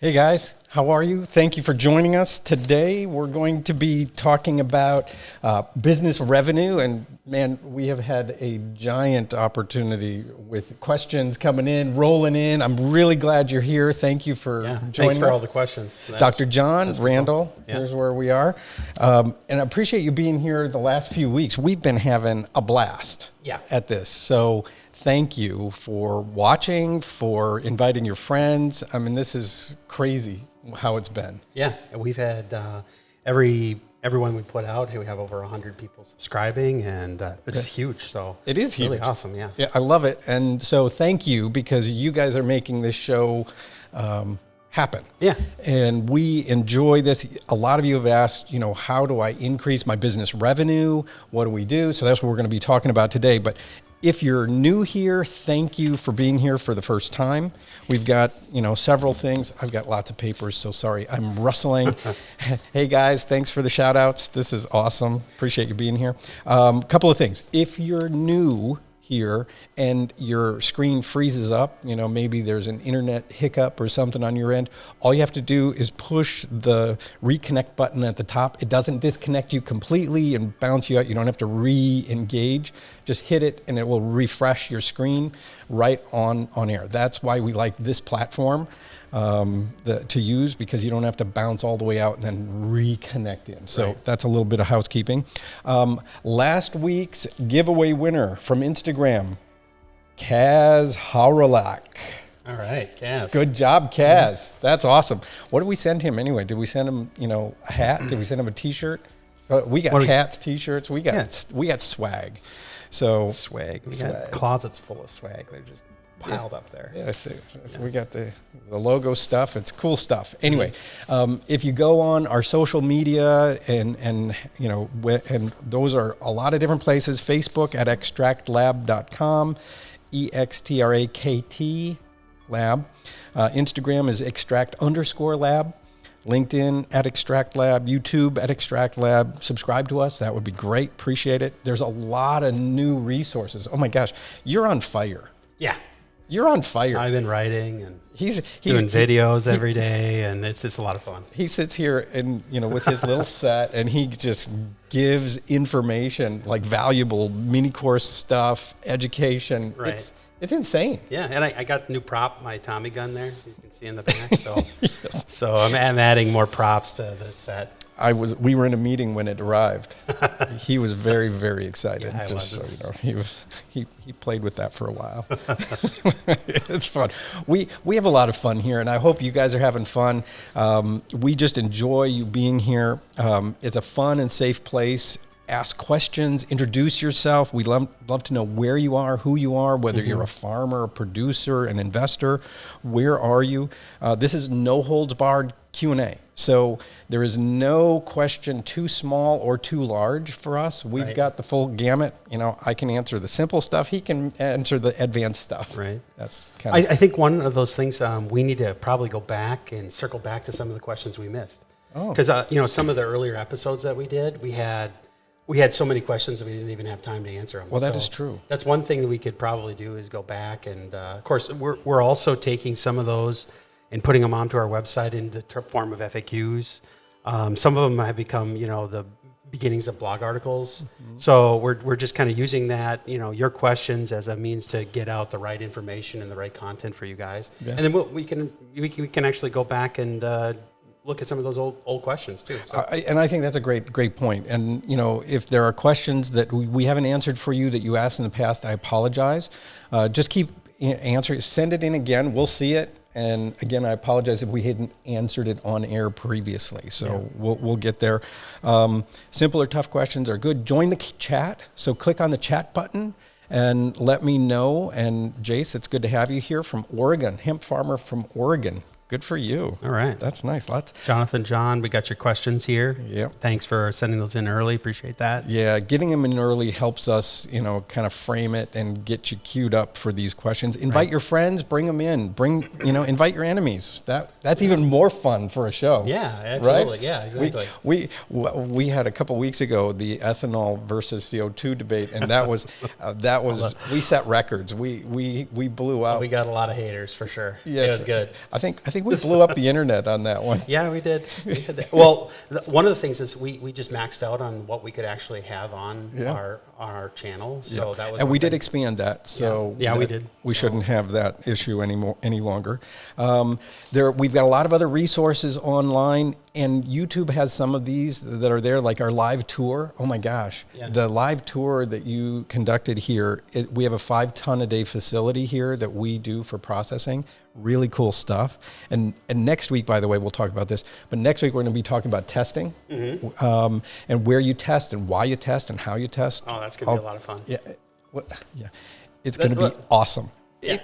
Hey guys, how are you? Thank you for joining us. Today we're going to be talking about business revenue, and man, we have had a giant opportunity with questions coming in, rolling in. I'm really glad you're here. Thank you for joining us. Thanks for all the questions. Dr. Jon, Randall, cool. Here's where we are. And I appreciate you being here the last few weeks. We've been having a blast at this. So thank you for watching, for inviting your friends. I mean, this is crazy how it's been. Yeah, we've had everyone we put out, we have over 100 people subscribing, and it's huge. So it is huge. Really awesome, yeah. Yeah, I love it. And so thank you, because you guys are making this show happen. Yeah. And we enjoy this. A lot of you have asked, how do I increase my business revenue? What do we do? So that's what we're going to be talking about today. But if you're new here, thank you for being here for the first time. We've got, several things. I've got lots of papers, so sorry, I'm rustling. Hey guys, thanks for the shout outs. This is awesome. Appreciate you being here. Couple of things. If you're new here and your screen freezes up, maybe there's an internet hiccup or something on your end, all you have to do is push the reconnect button at the top. It doesn't disconnect you completely and bounce you out. You don't have to re-engage. Just hit it and it will refresh your screen right on air. That's why we like this platform to use, because you don't have to bounce all the way out and then reconnect in. So that's a little bit of housekeeping. Last week's giveaway winner from Instagram, Kaz Hauralak. All right, Kaz. Good job, Kaz. That's awesome. What did we send him anyway? Did we send him, a hat? Did we send him a T-shirt? We got hats, T-shirts. We got swag. So swag. We got closets full of swag. They're just piled up there. Yeah, so we got the logo stuff. It's cool stuff. Anyway, if you go on our social media and those are a lot of different places. Facebook at extraktLAB.com, EXTRAKT lab. Instagram is extract_lab. LinkedIn at extraktLAB, YouTube at extraktLAB. Subscribe to us. That would be great. Appreciate it. There's a lot of new resources. Oh my gosh, you're on fire. Yeah. You're on fire. I've been writing and he's doing videos every day, and it's a lot of fun. He sits here and with his little set, and he just gives information, like valuable mini course stuff, education. Right. It's insane. Yeah, and I got the new prop, my Tommy gun there, as you can see in the back. So, so I'm adding more props to the set. We were in a meeting when it arrived. He was very, very excited. Yeah, just so you know, he played with that for a while. It's fun. We have a lot of fun here, and I hope you guys are having fun. We just enjoy you being here. It's a fun and safe place. Ask questions, introduce yourself. We love to know where you are, who you are, whether you're a farmer, a producer, an investor. Where are you? This is no holds barred Q&A. So there is no question too small or too large for us. We've got the full gamut. I can answer the simple stuff. He can answer the advanced stuff. Right. That's kind of. I think one of those things we need to probably go back and circle back to some of the questions we missed. Oh. Because some of the earlier episodes that we did, we had so many questions that we didn't even have time to answer them. Well, that is true. That's one thing that we could probably do, is go back. And of course, we're also taking some of those and putting them onto our website in the form of FAQs. Some of them have become, the beginnings of blog articles. Mm-hmm. So we're just kind of using that, your questions as a means to get out the right information and the right content for you guys. Yeah. And then we can actually go back and look at some of those old questions too. So. And I think that's a great point. And if there are questions that we haven't answered for you that you asked in the past, I apologize. Just keep answering. Send it in again. We'll see it. And again, I apologize if we hadn't answered it on air previously. So we'll get there. Simple or tough questions are good. Join the chat. So click on the chat button and let me know. And Jace, it's good to have you here from Oregon, hemp farmer from Oregon. Good for you. All right. That's nice. Jonathan, John, we got your questions here. Yep. Thanks for sending those in early. Appreciate that. Yeah, getting them in early helps us, kind of frame it and get you queued up for these questions. Invite your friends, bring them in. Invite your enemies. That's even more fun for a show. Yeah, absolutely. Right? Yeah, exactly. We had a couple weeks ago the ethanol versus CO2 debate, and that was we set records. We blew out. We got a lot of haters for sure. Yes, it was good. I think think we blew up the internet on that one. Yeah, we did. Well, one of the things is we just maxed out on what we could actually have on our channel. So that was, and we did expand that. So we did. We shouldn't have that issue any longer. We've got a lot of other resources online, and YouTube has some of these that are there, like our live tour. Oh my gosh, the live tour that you conducted here. We have a 5-ton-a-day facility here that we do for processing. Really cool stuff. And next week, by the way, we'll talk about this. But next week we're going to be talking about testing, and where you test and why you test and how you test. Oh, that's going to be a lot of fun. It's going to be awesome. Yeah.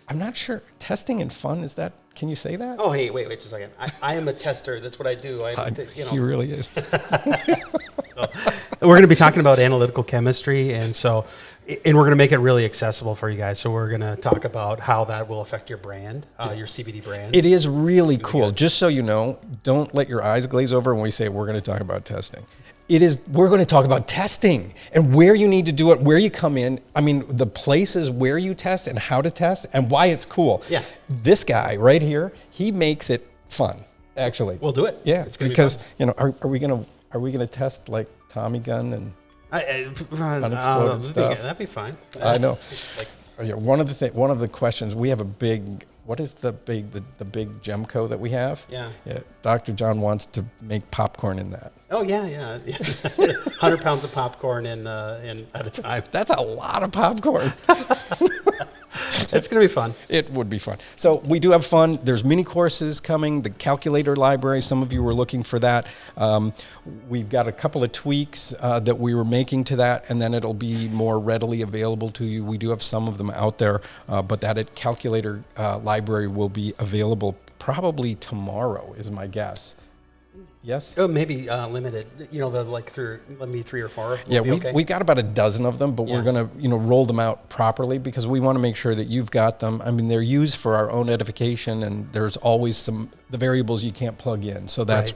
I'm not sure. Testing and fun, is that, can you say that? Oh, hey, wait just a second. I am a tester. That's what I do. He really is. So, we're going to be talking about analytical chemistry, and we're going to make it really accessible for you guys. So we're going to talk about how that will affect your brand, your CBD brand. It is really cool. Just so you know, don't let your eyes glaze over when we say we're going to talk about testing. We're going to talk about testing and where you need to do it, where you come in. I mean, the places where you test and how to test and why it's cool. Yeah. This guy right here, he makes it fun, actually. We'll do it. Yeah, it's because, are we going to test like Tommy gun and unexploded stuff? That'd be fine. I know. One of the questions, we have a big, what is the big Gemco that we have? Yeah. Dr. Jon wants to make popcorn in that. Oh yeah. 100 pounds of popcorn in at a time. That's a lot of popcorn. It's going to be fun. It would be fun. So we do have fun. There's mini courses coming, the calculator library. Some of you were looking for that. We've got a couple of tweaks that we were making to that, and then it'll be more readily available to you. We do have some of them out there, but that calculator library will be available probably tomorrow, is my guess. Yes? Oh, maybe limited. Maybe 3 or 4. Yeah, we got about a dozen of them, but we're going to roll them out properly because we want to make sure that you've got them. I mean, they're used for our own edification, and there's always the variables you can't plug in. So that's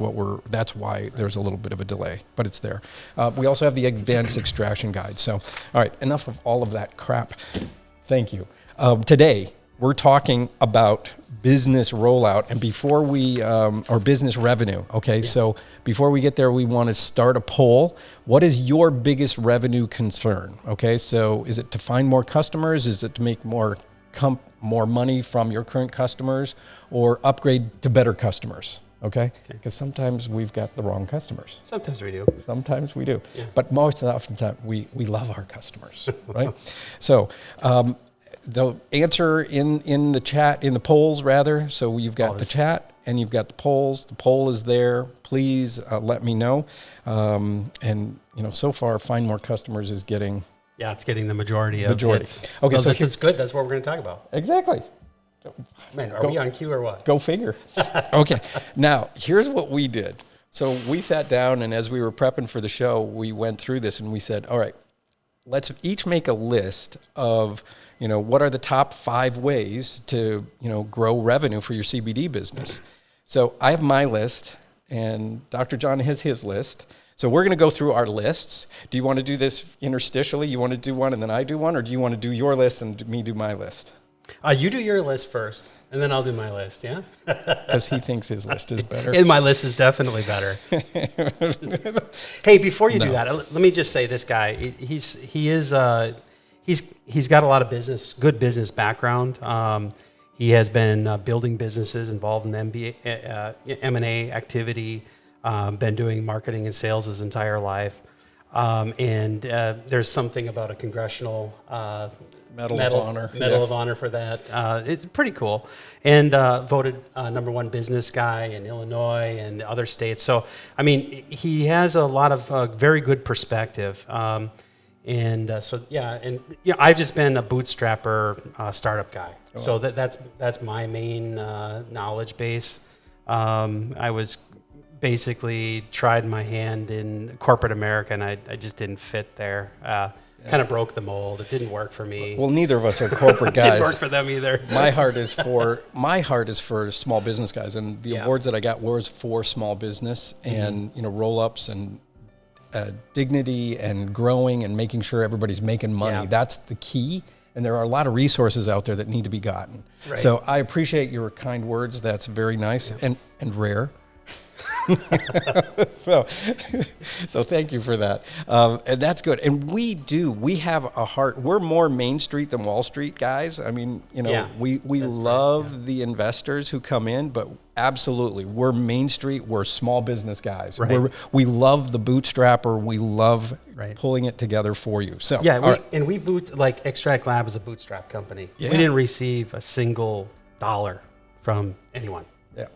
that's why there's a little bit of a delay, but it's there. We also have the advanced extraction guide. So, all right, enough of all of that crap. Thank you. Today, we're talking about business rollout, and before we, or business revenue. Okay, so before we get there, we want to start a poll. What is your biggest revenue concern? Okay, so is it to find more customers? Is it to make more money from your current customers, or upgrade to better customers? Okay, because sometimes we've got the wrong customers. Sometimes we do. Sometimes we do. Yeah. But most often the time, we love our customers, right? So. The answer in the chat, in the polls rather. So you've got the chat and you've got the polls. The poll is there. Please let me know. And so far, find more customers is getting. Yeah, it's getting the majority of hits. Okay, so that's good. That's what we're going to talk about. Exactly. Man, are we on cue or what? Go figure. Okay. Now here's what we did. So we sat down, and as we were prepping for the show, we went through this and we said, all right, let's each make a list of, what are the top 5 ways to, grow revenue for your CBD business. So I have my list, and Dr. Jon has his list. So we're going to go through our lists. Do you want to do this interstitially? You want to do one and then I do one, or do you want to do your list and me do my list? You do your list first, and then I'll do my list, yeah? Because he thinks his list is better. And my list is definitely better. Hey, before you do that, let me just say this guy, he's got a lot of good business background. He has been building businesses, involved in M&A activity, been doing marketing and sales his entire life. And there's something about a congressional Medal of Honor for that. It's pretty cool. And voted #1 business guy in Illinois and other states. So, I mean, he has a lot of very good perspective. I've just been a bootstrapper startup guy. Oh. So that's my main knowledge base. I was basically tried my hand in corporate America, and I just didn't fit there. Kind of broke the mold. It didn't work for me. Well, neither of us are corporate guys. Didn't work for them either. My heart is for small business guys, and the awards that I got was for small business and roll-ups and dignity and growing and making sure everybody's making money. Yeah. That's the key. And there are a lot of resources out there that need to be gotten. Right. So I appreciate your kind words. That's very nice and rare. so thank you for that. And that's good. And we have a heart. We're more Main Street than Wall Street guys. I mean, we love the investors who come in, but absolutely, we're Main Street. We're small business guys. Right. We love the bootstrapper. We love pulling it together for you. So we extraktLAB is a bootstrap company. Yeah. We didn't receive a single dollar from anyone. Yeah.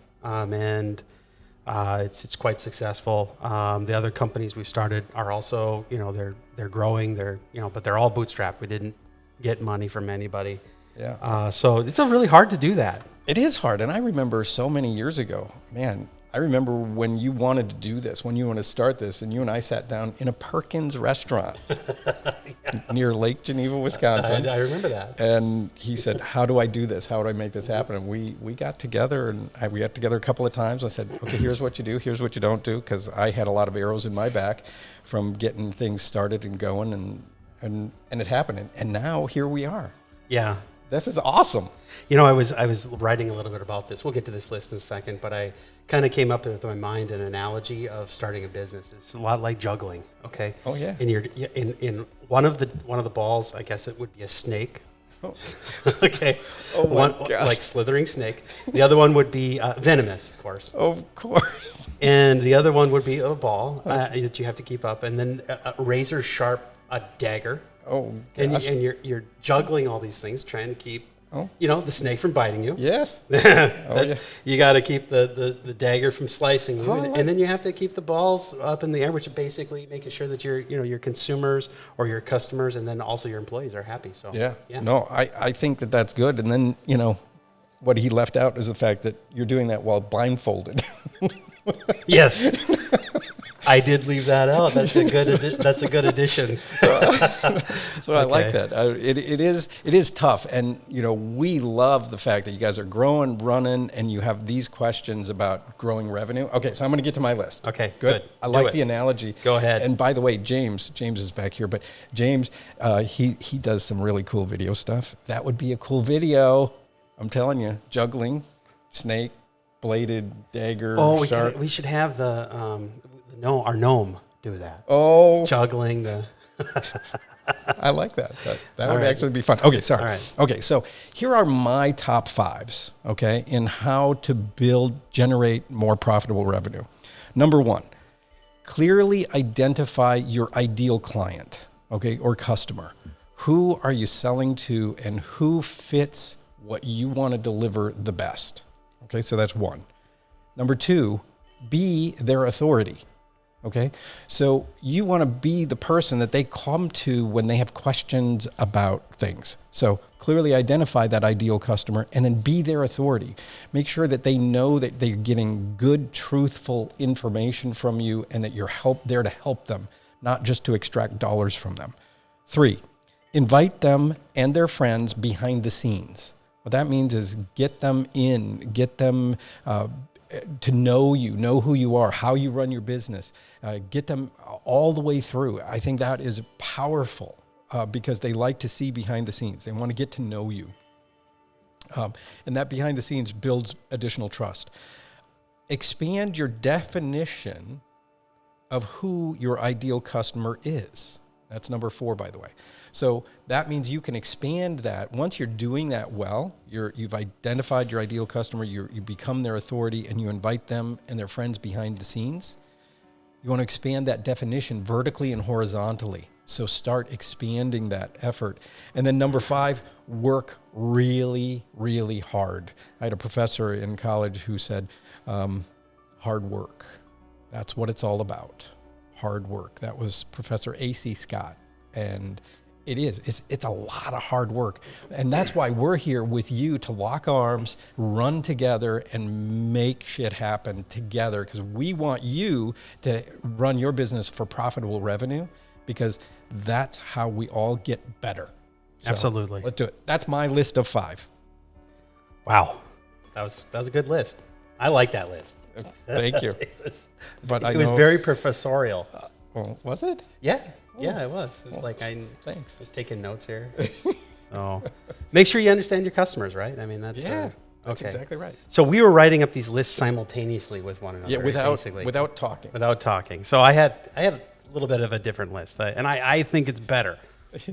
It's quite successful. The other companies we've started are also, they're growing. But they're all bootstrapped. We didn't get money from anybody. Yeah. So it's really hard to do that. It is hard. And I remember so many years ago, man, I remember when you wanted to do this, when you wanted to start this, and you and I sat down in a Perkins restaurant near Lake Geneva, Wisconsin. I remember that. And he said, how do I do this? How do I make this happen? And we got together, and we got together a couple of times. I said, okay, here's what you do. Here's what you don't do. Because I had a lot of arrows in my back from getting things started and going, and it happened. And now here we are. Yeah. This is awesome. I was writing a little bit about this. We'll get to this list in a second, but I kind of came up with my mind an analogy of starting a business. It's a lot like juggling. Okay. Oh yeah. And you're in one of the balls. I guess it would be a snake. Oh. Okay. Oh my gosh. Like slithering snake. The other one would be venomous, of course. Of course. And the other one would be a ball that you have to keep up, and then a razor sharp dagger. Oh, gosh. And you're juggling all these things, trying to keep, the snake from biting you. Yes. Yeah. You got to keep the dagger from slicing you, Oh, and then you have to keep the balls up in the air, which is basically making sure that your consumers or your customers, and then also your employees are happy. So yeah. No, I think that's good. And then what he left out is the fact that you're doing that while blindfolded. Yes. I did leave that out. That's a good addition. So I like that. It is tough, and we love the fact that you guys are growing, running, and you have these questions about growing revenue. Okay, so I'm going to get to my list. Okay, good. I like the analogy. Go ahead. And by the way, James is back here, but James, he does some really cool video stuff. That would be a cool video. I'm telling you, juggling, snake, bladed dagger. Oh, sharp. we should have our gnome do that. Oh, juggling the. I like that. That would actually be fun. Okay, sorry. All right. Okay, so here are my top 5s, okay, in how to generate more profitable revenue. Number 1, clearly identify your ideal client, okay, or customer. Who are you selling to, and who fits what you want to deliver the best? Okay, so that's 1. Number 2, be their authority. Okay, so you want to be the person that they come to when they have questions about things. So clearly identify that ideal customer and then be their authority. Make sure that they know that they're getting good, truthful information from you and that you're there to help them, not just to extract dollars from them. 3, invite them and their friends behind the scenes. What that means is get them to know you, know who you are, how you run your business, get them all the way through. I think that is powerful because they like to see behind the scenes. They want to get to know you. And that behind the scenes builds additional trust. Expand your definition of who your ideal customer is. That's number 4, by the way. So that means you can expand that. Once you're doing that well, you've identified your ideal customer, you become their authority, and you invite them and their friends behind the scenes. You want to expand that definition vertically and horizontally. So start expanding that effort. And then number 5, work really, really hard. I had a professor in college who said, hard work. That's what it's all about. Hard work. That was Professor A.C. Scott. And it's a lot of hard work. And that's why we're here with you to lock arms, run together, and make shit happen together, because we want you to run your business for profitable revenue, because that's how we all get better. So absolutely. Let's do it. That's my list of 5. Wow. That was a good list. I like that list. Thank you. It was very professorial. Well, was it? Yeah. Yeah, it was. It's like I thanks. was taking notes here. So make sure you understand your customers, right? I mean, that's that's okay. exactly right. So we were writing up these lists simultaneously with one another. Yeah, basically. without talking. Without talking. So I had a little bit of a different list, and I think it's better,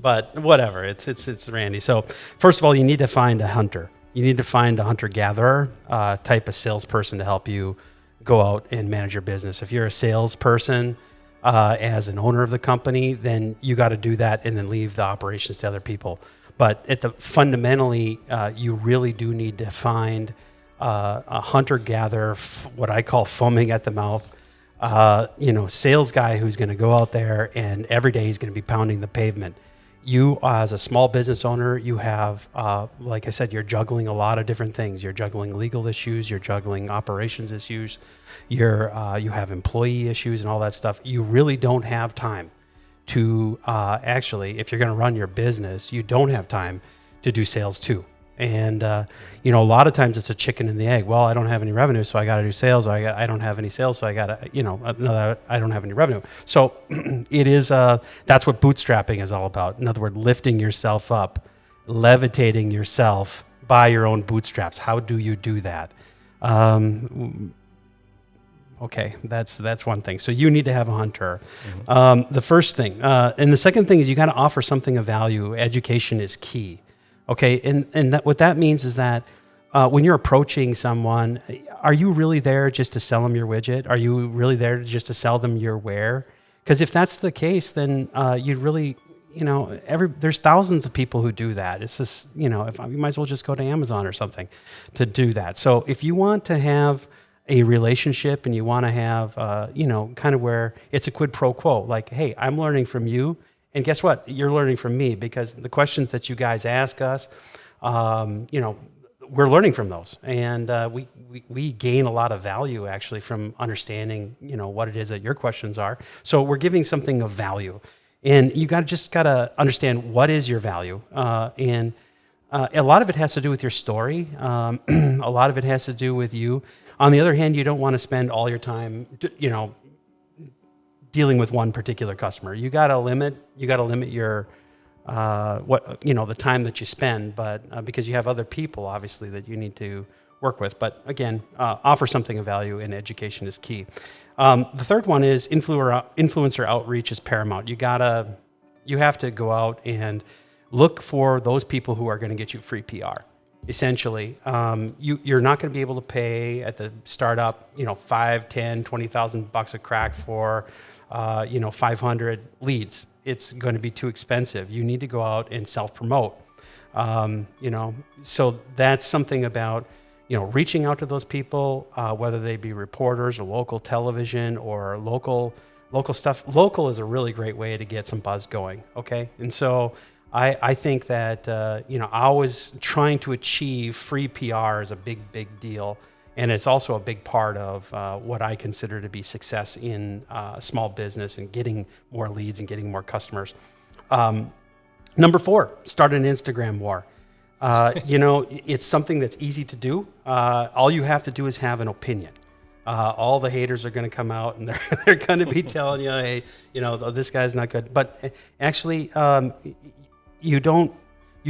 but whatever. It's Randy. So first of all, you need to find a hunter. You need to find a hunter-gatherer type of salesperson to help you go out and manage your business. If you're a salesperson as an owner of the company, then you got to do that and then leave the operations to other people. But fundamentally, you really do need to find a hunter-gatherer, what I call foaming at the mouth, sales guy who's going to go out there and every day he's going to be pounding the pavement. You, as a small business owner, you have, like I said, you're juggling a lot of different things. You're juggling legal issues, you're juggling operations issues, you have employee issues and all that stuff. You really don't have time to actually, if you're going to run your business, you don't have time to do sales too. And, a lot of times it's a chicken and the egg. Well, I don't have any revenue, so I got to do sales. I don't have any sales, so I got to, I don't have any revenue. So it is, that's what bootstrapping is all about. In other words, lifting yourself up, levitating yourself by your own bootstraps. How do you do that? Okay, that's one thing. So you need to have a hunter. Mm-hmm. The first thing. And the second thing is you got to offer something of value. Education is key. Okay, and what that means is that when you're approaching someone, are you really there just to sell them your widget? Are you really there just to sell them your ware? Because if that's the case, then you really, there's thousands of people who do that. It's just, you might as well just go to Amazon or something to do that. So if you want to have a relationship and you want to have, kind of where it's a quid pro quo, like, hey, I'm learning from you. And guess what? You're learning from me because the questions that you guys ask us, we're learning from those. And we gain a lot of value actually from understanding, what it is that your questions are. So we're giving something of value. And you just got to understand what is your value. And a lot of it has to do with your story. A lot of it has to do with you. On the other hand, you don't want to spend all your time, dealing with one particular customer. You got to limit your the time that you spend, but because you have other people obviously that you need to work with. But again, offer something of value, and education is key. The third one is influencer outreach is paramount. You have to go out and look for those people who are going to get you free PR. Essentially, you're not going to be able to pay at the startup, $5,000, $10,000, $20,000 a crack for 500 leads. It's going to be too expensive. You need to go out and self-promote. So that's something about, reaching out to those people, whether they be reporters or local television or local stuff. Local is a really great way to get some buzz going. Okay. And so I think that, always trying to achieve free PR is a big, big deal. And it's also a big part of what I consider to be success in small business and getting more leads and getting more customers. Number 4, start an Instagram war. It's something that's easy to do. All you have to do is have an opinion. All the haters are going to come out and they're going to be telling you, hey, this guy's not good. But actually, you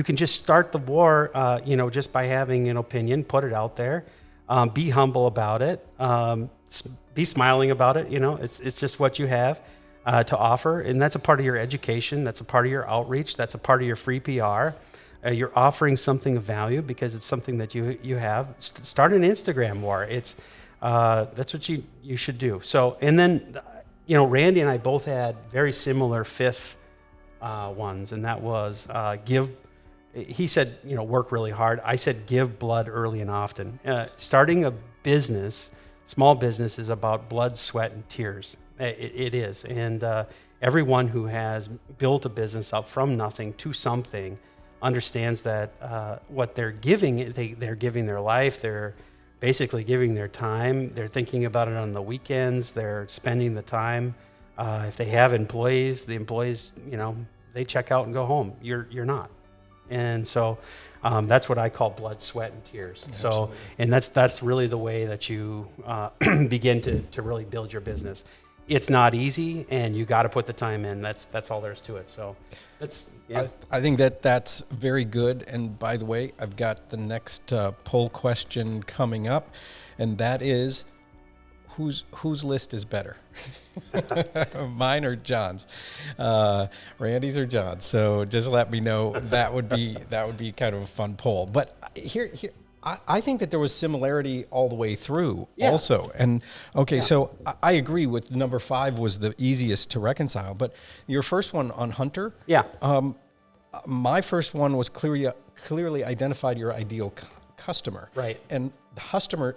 can just start the war, just by having an opinion, put it out there. Be humble about it. Be smiling about it. It's just what you have to offer, and that's a part of your education. That's a part of your outreach. That's a part of your free PR. You're offering something of value because it's something that you have. Start an Instagram war. That's what you should do. So, and then Randy and I both had very similar 5th ones, and that was give. He said, work really hard. I said, give blood early and often. Starting a business, small business, is about blood, sweat, and tears. It is. And everyone who has built a business up from nothing to something understands that what they're giving, they're giving their life. They're basically giving their time. They're thinking about it on the weekends. They're spending the time. If they have employees, the employees, they check out and go home. You're not. And so that's what I call blood, sweat, and tears. So, Absolutely. and that's really the way that you begin to really build your business. it's not easy, and you got to put the time in. That's all there is to it. So that's, yeah. I think that's very good. And by the way, I've got the next poll question coming up, and that is, whose list is better? Mine or John's? Randy's or John's? So just let me know. That would be kind of a fun poll. But here I think that there was similarity all the way through also. And okay, so I agree with number 5 was the easiest to reconcile. But your first one on Hunter, my first one was clearly identified your ideal customer. Right. And the customer,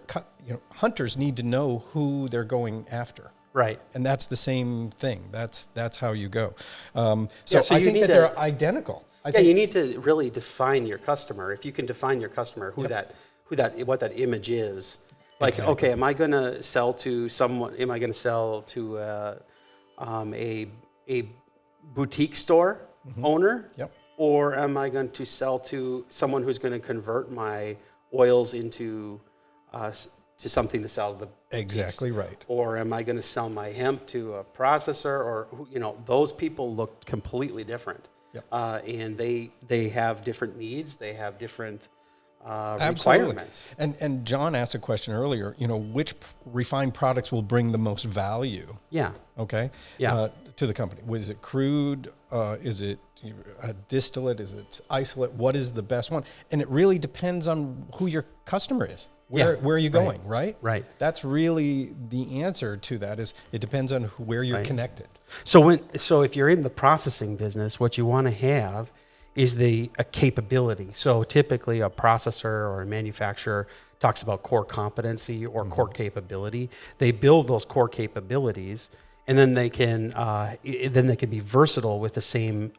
hunters need to know who they're going after. Right. And that's the same thing. That's how you go. So I think that they're identical. You need to really define your customer. If you can define your customer, what that image is. Like, okay, am I going to sell to someone? Am I going to sell to a boutique store owner? Yep. Or am I going to sell to someone who's going to convert my oils into to something to sell to the boutiques? Exactly right. Or am I going to sell my hemp to a processor? Or those people look completely different. Yep. And they have different needs. They have different requirements. And John asked a question earlier, which refined products will bring the most value? Yeah. Okay. Yeah. To the company. Is it crude? Is it a distillate? Is it isolate? What is the best one? And it really depends on who your customer is. Where are you going, right? Right. That's really the answer to that, is it depends on where you're connected. So if you're in the processing business, what you want to have is a capability. So typically a processor or a manufacturer talks about core competency or core capability. They build those core capabilities, and then they can be versatile with the same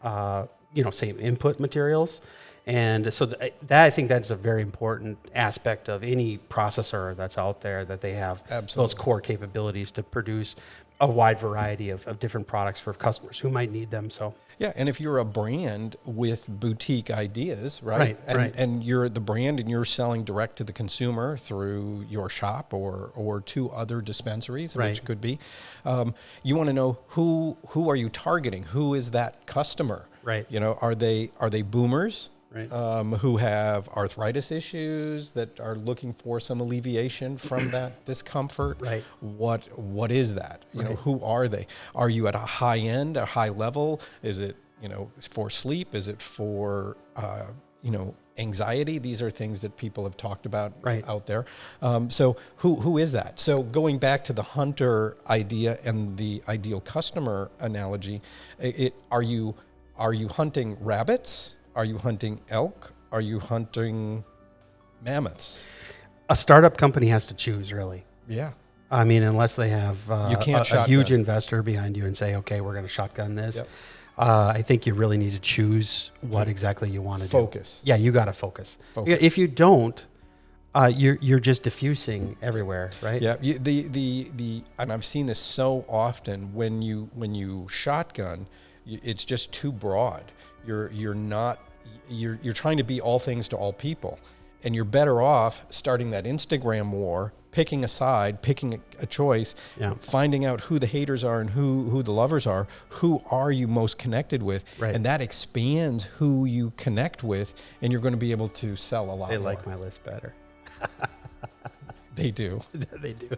same input materials. And so I think that's a very important aspect of any processor that's out there, that they have those core capabilities to produce a wide variety of different products for customers who might need them. So yeah, and if you're a brand with boutique ideas, right? And you're the brand and you're selling direct to the consumer through your shop or to other dispensaries, which could be, you want to know who are you targeting? Who is that customer? Right. Are they boomers? Right. Who have arthritis issues that are looking for some alleviation from that discomfort? Right. What is that? Who are they? Are you at a high end, a high level? Is it for sleep? Is it for anxiety? These are things that people have talked about out there. So who is that? So going back to the hunter idea and the ideal customer analogy, are you hunting rabbits? Are you hunting elk? Are you hunting mammoths? A startup company has to choose, really. Yeah. I mean, unless they have a huge investor behind you and say, okay, we're going to shotgun this. Yep. I think you really need to choose what exactly you want to do. Focus. Yeah, you got to focus. If you don't, you're just diffusing everywhere, right? Yeah. And I've seen this so often when you shotgun, it's just too broad. You're trying to be all things to all people, and you're better off starting that Instagram war, picking a side, picking a choice, finding out who the haters are and who the lovers are. Who are you most connected with? Right. And that expands who you connect with, and you're going to be able to sell a lot more. They like my list better. They do. They do.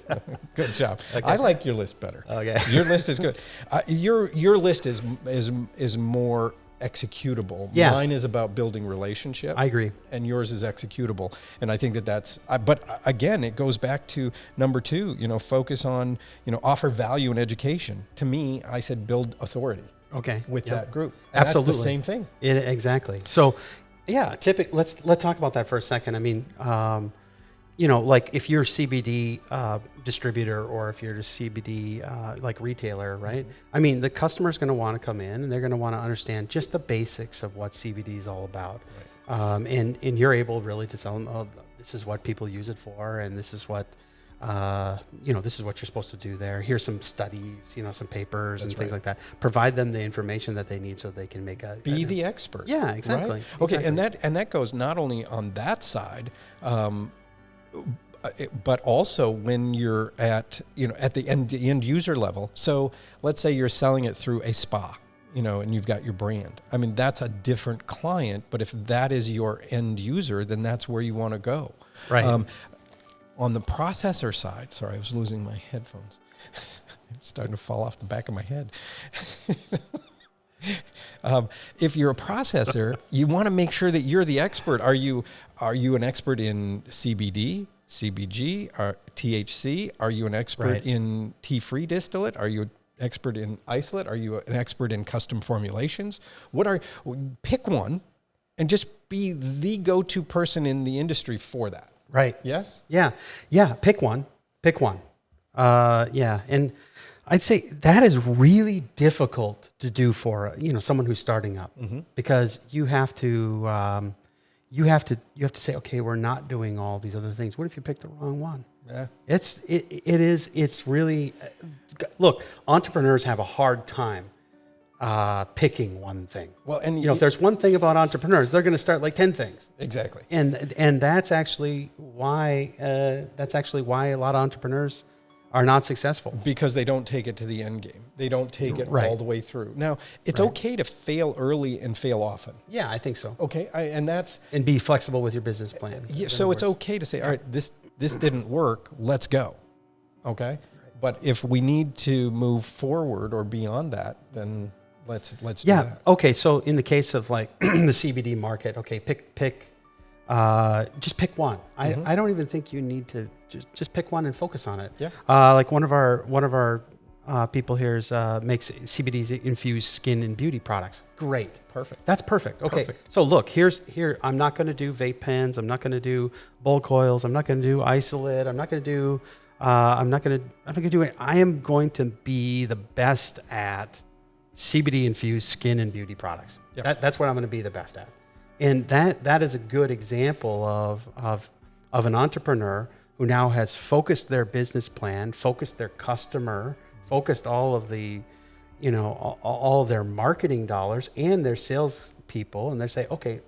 Good job. Okay. I like your list better. Okay. Your list is good. Your list is more executable. Yeah. Mine is about building relationship. I agree. And yours is executable. And I think that's, but again, it goes back to number 2, focus on, offer value and education. To me, I said build authority. Okay. With that group. And absolutely. That's the same thing. Exactly. So yeah, let's talk about that for a second. I mean, like if you're a CBD distributor or if you're a CBD like retailer, right? I mean, the customer's going to want to come in and they're going to want to understand just the basics of what CBD is all about. Right. And you're able really to tell them, oh, this is what people use it for, and this is what this is what you're supposed to do there. Here's some studies, some papers and things like that. Provide them the information that they need so they can make be the expert. Yeah, exactly. Right? Okay, exactly. And that goes not only on that side. but also when you're at, at the end user level. So let's say you're selling it through a spa, and you've got your brand. I mean, that's a different client, but if that is your end user, then that's where you want to go. Right. On the processor side, sorry, I was losing my headphones. It's starting to fall off the back of my head. If you're a processor, you want to make sure that you're the expert. Are you an expert in CBD, CBG, or THC? Are you an expert in tea-free distillate? Are you an expert in isolate? Are you an expert in custom formulations? Pick one and just be the go-to person in the industry for that. Right. Yes? Yeah. Pick one. And I'd say that is really difficult to do for someone who's starting up, because you have to say, okay, we're not doing all these other things. What if you pick the wrong one? Yeah. It's really, look, entrepreneurs have a hard time picking one thing. Well, and if there's one thing about entrepreneurs, they're going to start like 10 things. Exactly. And that's actually why a lot of entrepreneurs are not successful, because they don't take it to the end game. They don't take it all the way through. Now, it's okay to fail early and fail often. Yeah, I think so. Okay, and be flexible with your business plan. Yeah, so it's okay to say, all right, this didn't work. Let's go. Okay, but if we need to move forward or beyond that, then let's do that. Okay. So in the case of like the CBD market, okay, just pick one. I don't even think you need to just pick one and focus on it. Yeah. Like one of our people here makes CBD infused skin and beauty products. Great. Perfect. That's perfect. Okay. Perfect. So look, here I'm not going to do vape pens. I'm not going to do bulk oils. I'm not going to do isolate. I'm not going to do it. I am going to be the best at CBD infused skin and beauty products. Yep. That's what I'm going to be the best at. And that is a good example of an entrepreneur who now has focused their business plan, focused their customer, focused all of the, all of their marketing dollars and their sales people, and they say, okay,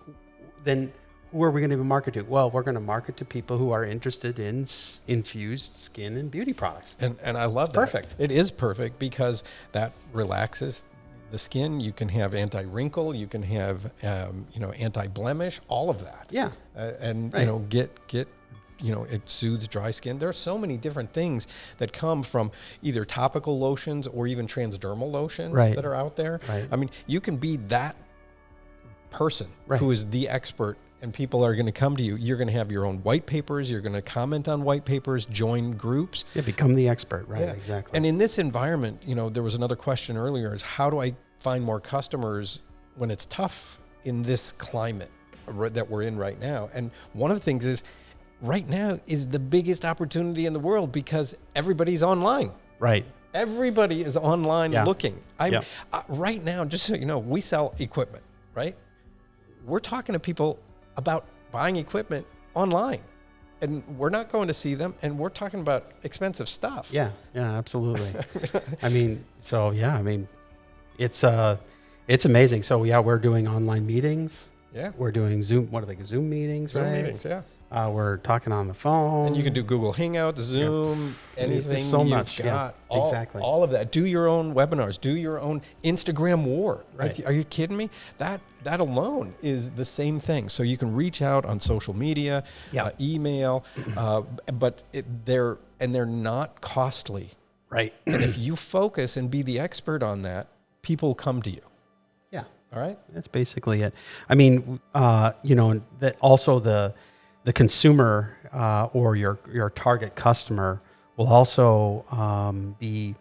then who are we going to market to? Well, we're going to market to people who are interested in infused skin and beauty products. And I love that. Perfect. It is perfect because that relaxes the skin. You can have anti-wrinkle, you can have anti-blemish, all of that. Yeah. It soothes dry skin. There are so many different things that come from either topical lotions or even transdermal lotions that are out there. Right. I mean, you can be that person who is the expert, and people are going to come to you. You're going to have your own white papers. You're going to comment on white papers, join groups. Yeah, become the expert. Right, exactly. And in this environment, there was another question earlier, is how do I find more customers when it's tough in this climate that we're in right now? And one of the things is, right now is the biggest opportunity in the world because everybody's online. Right. Everybody is online looking. Right now, just so you know, we sell equipment, right? We're talking to people about buying equipment online, and we're not going to see them, and we're talking about expensive stuff. Yeah, absolutely. It's amazing. So we're doing online meetings. Yeah. We're doing Zoom. What are they? Zoom meetings, Zoom meetings, yeah. We're talking on the phone. And you can do Google Hangouts, Zoom, anything so you've much. got. Yeah, exactly. All of that. Do your own webinars. Do your own Instagram war. Right. Are you kidding me? That alone is the same thing. So you can reach out on social media, email, but they're not costly. Right. And if you focus and be the expert on that, people come to you. Yeah. All right. That's basically it. I mean, that also the consumer or your target customer will also be,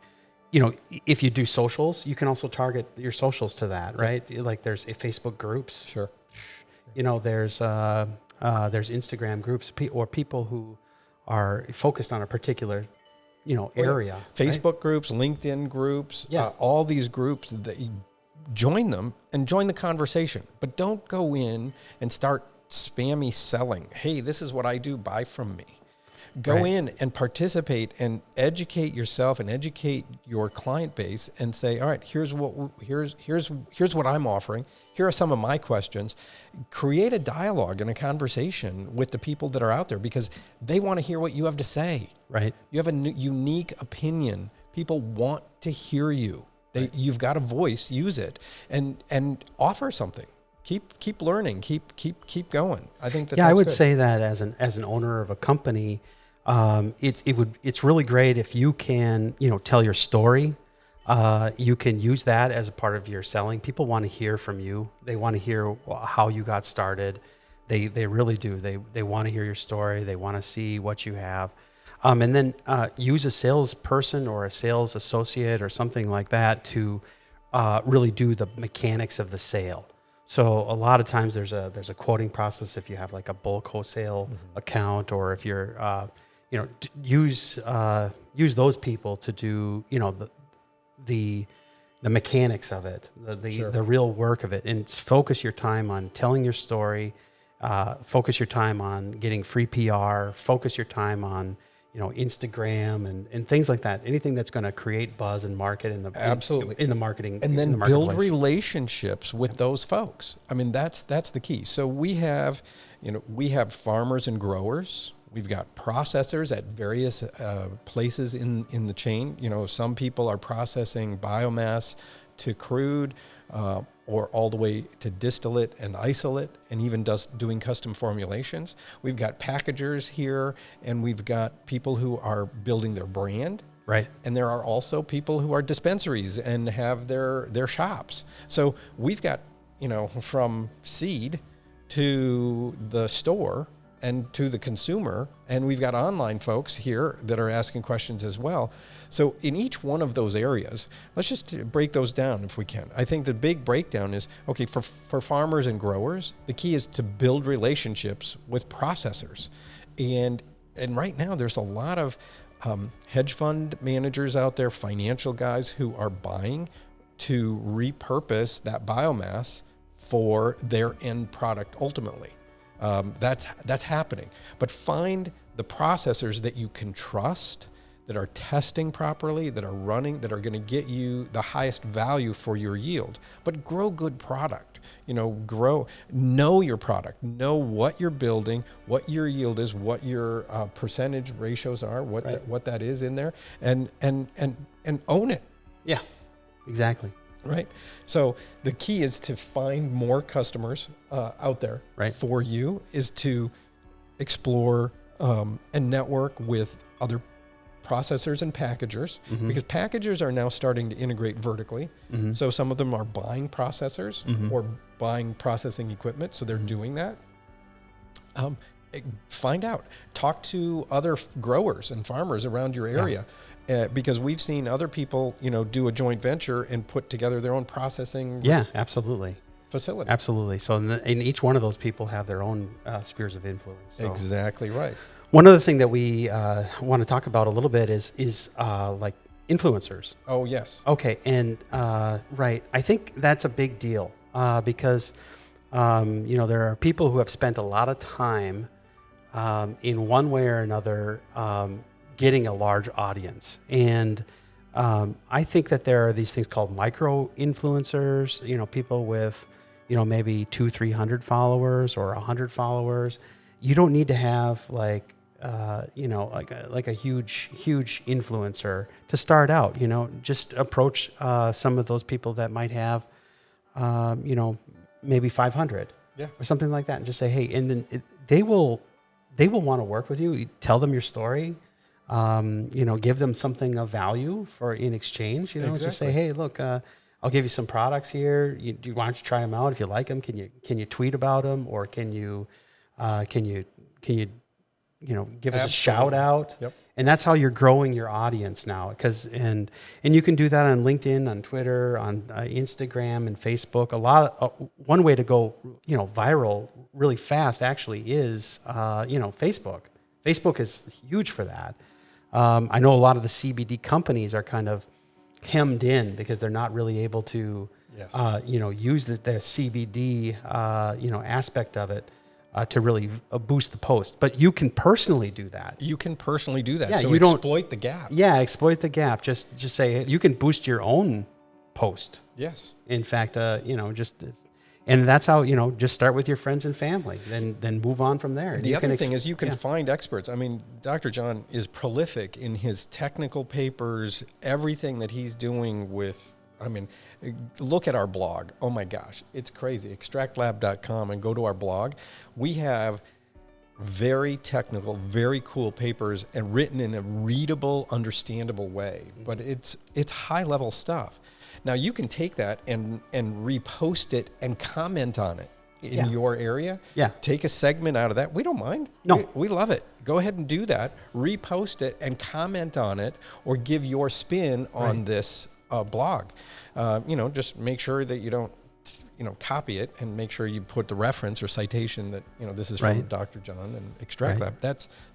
if you do socials, you can also target your socials to that, right? Like there's Facebook groups. Sure. There's Instagram groups or people who are focused on a particular, area. Facebook groups, LinkedIn groups, all these groups that you join them and join the conversation, but don't go in and start spammy selling. Hey, this is what I do. Buy from me. Go in and participate and educate yourself and educate your client base and say, all right, here's what I'm offering. Here are some of my questions. Create a dialogue and a conversation with the people that are out there because they want to hear what you have to say. Right. You have a unique opinion. People want to hear you. You've got a voice, use it, and offer something. Keep learning, keep going. I think that. Yeah, that's I would good. say that as an owner of a company, it's really great if you can tell your story. You can use that as a part of your selling. People want to hear from you. They want to hear how you got started. They really do. They want to hear your story. They want to see what you have. And then use a salesperson or a sales associate or something like that to really do the mechanics of the sale. So a lot of times there's a quoting process if you have like a bulk wholesale account, or if you're use those people to do the mechanics of it, the real work of it, and focus your time on telling your story. Focus your time on getting free PR. Focus your time on Instagram and things like that. Anything that's going to create buzz and market in the marketing, and then in the build relationships with those folks. I mean, that's the key. So we have farmers and growers. We've got processors at various places in the chain. Some people are processing biomass to crude, or all the way to distillate and isolate, and even doing custom formulations. We've got packagers here, and we've got people who are building their brand. Right. And there are also people who are dispensaries and have their shops. So we've got, from seed to the store and to the consumer, and we've got online folks here that are asking questions as well. So in each one of those areas, let's just break those down if we can. I think the big breakdown is, okay, for farmers and growers, the key is to build relationships with processors. And right now there's a lot of hedge fund managers out there, financial guys who are buying to repurpose that biomass for their end product ultimately. That's happening. But find the processors that you can trust, that are testing properly, that are running, that are going to get you the highest value for your yield. But grow good product. Know your product. Know what you're building, what your yield is, what your percentage ratios are, what that is in there, and own it. Yeah, exactly. Right. So the key is to find more customers out there for you, is to explore and network with other processors and packagers, because packagers are now starting to integrate vertically. So some of them are buying processors or buying processing equipment. So they're doing that. Find out, talk to other growers and farmers around your area. Because we've seen other people, do a joint venture and put together their own processing. Yeah, absolutely. Facility. Absolutely. So in each one of those people have their own spheres of influence. So Exactly right. one other thing that we want to talk about a little bit is like influencers. Oh, yes. Okay. And right. I think that's a big deal because, there are people who have spent a lot of time in one way or another getting a large audience. And I think that there are these things called micro influencers, people with, maybe 200-300 followers or 100 followers. You don't need to have like a huge influencer to start out. Just approach some of those people that might have, maybe 500 or something like that, and just say, hey, and then they will want to work with you. You tell them your story. Give them something of value in exchange. Exactly. Just say, hey, look, I'll give you some products here. Why don't you try them out? If you like them, can you tweet about them, or can you give us a shout out? Yep. And that's how you're growing your audience now. And you can do that on LinkedIn, on Twitter, on Instagram and Facebook. One way to go, viral really fast actually is, Facebook. Facebook is huge for that. I know a lot of the CBD companies are kind of hemmed in because they're not really able to, use the CBD, aspect of it. to really boost the post. But you can personally do that. You can personally do that. Yeah, so you don't exploit the gap. Yeah, exploit the gap. Just say you can boost your own post. Yes. In fact, and that's how, just start with your friends and family, then move on from there. The other thing is you can find experts. I mean, Dr. Jon is prolific in his technical papers, everything that he's doing with, look at our blog. Oh my gosh, it's crazy. extraktLAB.com and go to our blog. We have very technical, very cool papers and written in a readable, understandable way. But it's high level stuff. Now you can take that and repost it and comment on it in your area. Yeah. Take a segment out of that. We don't mind. No. We love it. Go ahead and do that. Repost it and comment on it or give your spin on this blog. Just make sure that you don't, copy it and make sure you put the reference or citation that, this is from Dr. Jon and extraktLAB.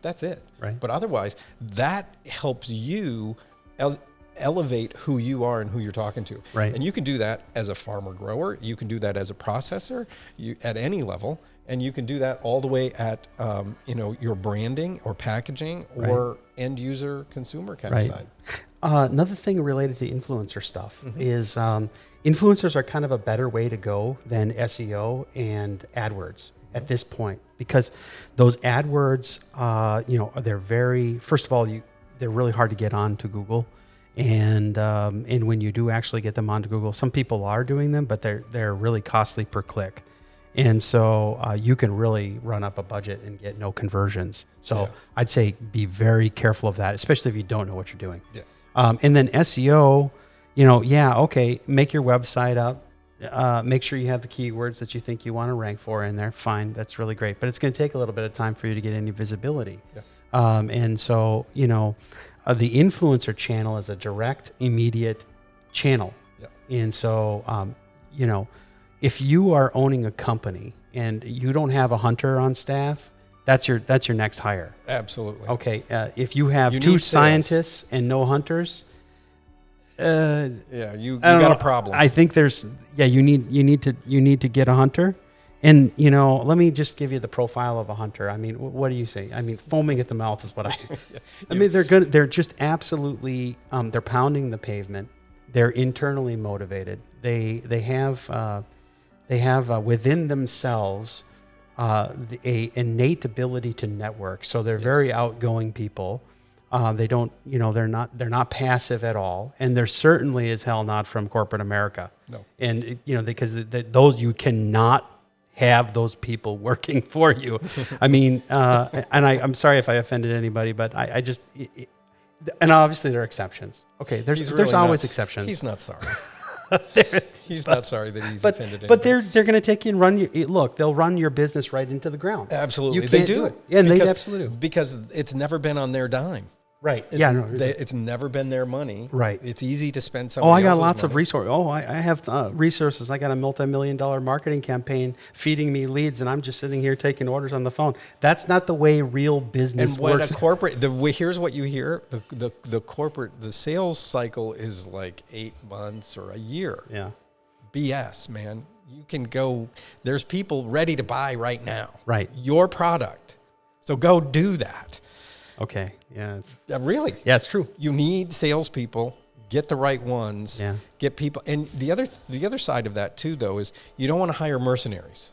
That's it. Right. But otherwise, that helps you elevate who you are and who you're talking to. Right. And you can do that as a farmer grower. You can do that as a processor at any level. And you can do that all the way at, your branding or packaging or end user consumer kind of side. Another thing related to influencer stuff is influencers are kind of a better way to go than SEO and AdWords at this point, because those AdWords, they're very, first of all, they're really hard to get on to Google. And when you do actually get them onto Google, some people are doing them, but they're really costly per click. And so you can really run up a budget and get no conversions. So I'd say be very careful of that, especially if you don't know what you're doing. Yeah. And then SEO, make your website up. Make sure you have the keywords that you think you want to rank for in there. Fine, that's really great. But it's going to take a little bit of time for you to get any visibility. Yeah. And so, the influencer channel is a direct, immediate channel. Yeah. And so, if you are owning a company and you don't have a hunter on staff, that's your next hire. Absolutely. Okay. If you have two scientists and no hunters, you got a problem. I think you need to get a hunter. And, let me just give you the profile of a hunter. I mean, what do you say? I mean, foaming at the mouth is what they're just absolutely, they're pounding the pavement. They're internally motivated. They have within themselves a innate ability to network. So they're very outgoing people. They don't, they're not passive at all. And they're certainly as hell not from corporate America. No. And, because those, you cannot have those people working for you. I mean, and I'm sorry if I offended anybody, but I just, and obviously there are exceptions. Okay, there's always exceptions. He's not sorry. He's not sorry that he's offended anybody. But they're going to take you and run they'll run your business right into the ground. Absolutely. They do it. Yeah, and they absolutely do. Because it's never been on their dime. Right. It's never been their money. Right. It's easy to spend somebody else's I got lots money. of resources. I have resources. I got a multi-million-dollar marketing campaign feeding me leads, and I'm just sitting here taking orders on the phone. That's not the way real business works. And when a corporate, here's what you hear: the sales cycle is like 8 months or a year. Yeah. BS, man. You can go. There's people ready to buy right now. Right. Your product. So go do that. Okay. Yeah. Really? Yeah, it's true. You need salespeople. Get the right ones. Yeah. Get people. And the other side of that too, though, is you don't want to hire mercenaries.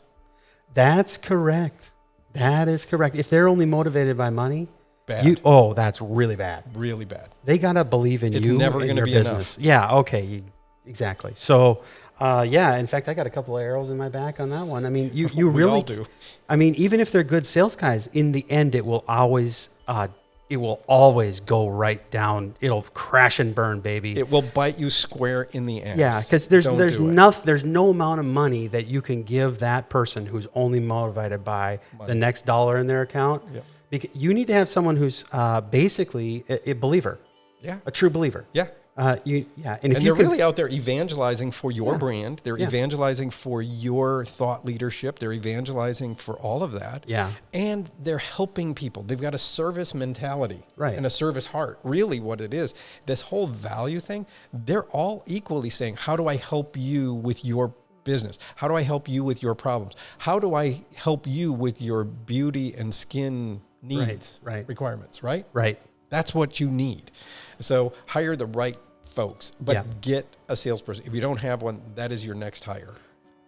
That's correct. That is correct. If they're only motivated by money, bad. That's really bad. Really bad. They gotta believe in you. It's never going to be business. enough. Yeah. Okay. Exactly. So. In fact, I got a couple of arrows in my back on that one. I mean, you really all do. I mean, even if they're good sales guys, in the end, it will always go right down. It'll crash and burn, baby. It will bite you square in the ass. Yeah, because there's no amount of money that you can give that person who's only motivated by the next dollar in their account. Yep. Because you need to have someone who's basically a believer. Yeah. A true believer. Yeah. And they're really out there evangelizing for your brand. They're evangelizing for your thought leadership. They're evangelizing for all of that. Yeah. And they're helping people. They've got a service mentality and a service heart. Really what it is, this whole value thing, they're all equally saying, how do I help you with your business? How do I help you with your problems? How do I help you with your beauty and skin needs, requirements, right? Right. That's what you need. So hire the right folks, but Yeah. get a salesperson. If you don't have one, that is your next hire.